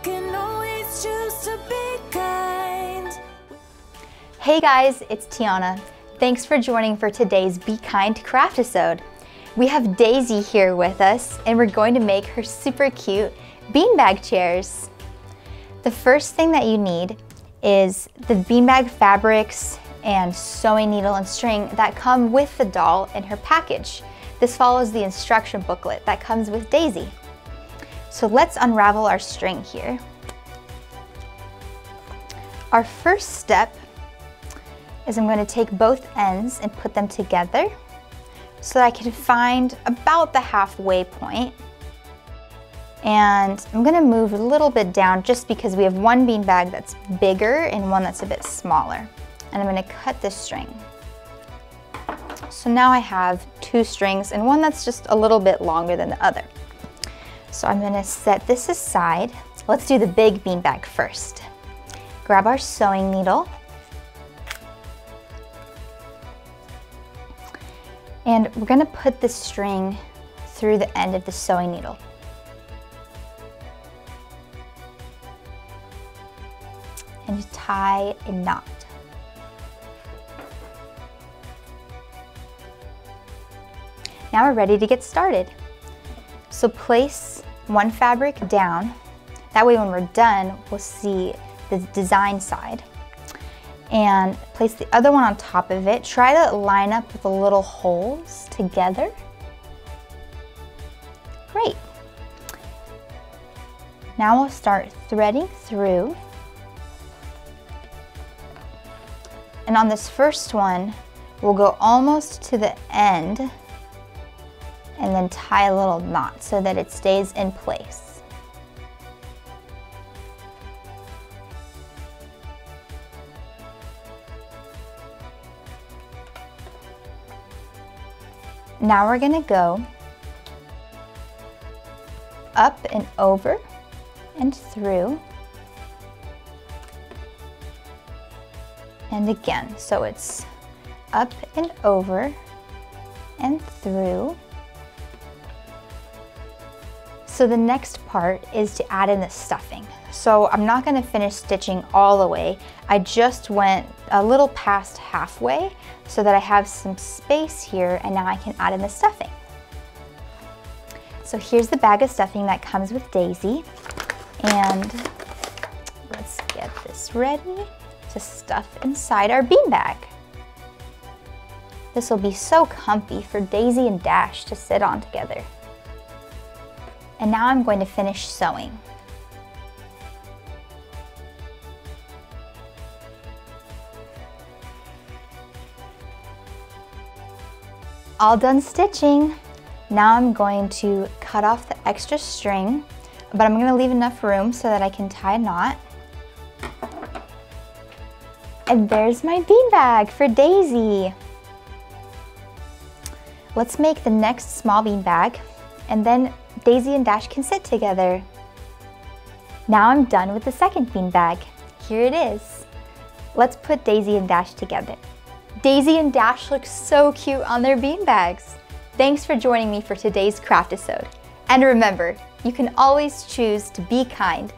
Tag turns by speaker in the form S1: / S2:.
S1: can always choose to be kind.
S2: Hey guys, it's Tiana. Thanks for joining for today's B-Kind Craftisode. We have Daisy here with us and we're going to make her super cute beanbag chairs. The first thing that you need is the beanbag fabrics and sewing needle and string that come with the doll in her package. This follows the instruction booklet that comes with Daisy. So let's unravel our string here. Our first step is I'm going to take both ends and put them together so that I can find about the halfway point. And I'm going to move a little bit down just because we have one beanbag that's bigger and one that's a bit smaller. And I'm going to cut this string. So now I have two strings and one that's just a little bit longer than the other. So I'm going to set this aside. Let's do the big beanbag first. Grab our sewing needle. And we're going to put the string through the end of the sewing needle. And tie a knot. Now we're ready to get started. So place one fabric down. That way when we're done, we'll see the design side. And place the other one on top of it. Try to line up with the little holes together. Great. Now we'll start threading through. And on this first one, we'll go almost to the end and then tie a little knot so that it stays in place. Now we're going to go up and over and through. And again, so it's up and over and through. So the next part is to add in the stuffing. So I'm not going to finish stitching all the way. I just went a little past halfway so that I have some space here, and now I can add in the stuffing. So here's the bag of stuffing that comes with Daisy. And let's get this ready to stuff inside our beanbag. This will be so comfy for Daisy and Dash to sit on together. And now I'm going to finish sewing. All done stitching. Now I'm going to cut off the extra string, but I'm going to leave enough room so that I can tie a knot. And there's my beanbag for Daisy. Let's make the next small beanbag, and then Daisy and Dash can sit together. Now I'm done with the second beanbag. Here it is. Let's put Daisy and Dash together. Daisy and Dash look so cute on their beanbags. Thanks for joining me for today's Craftisode. And remember, you can always choose to be kind.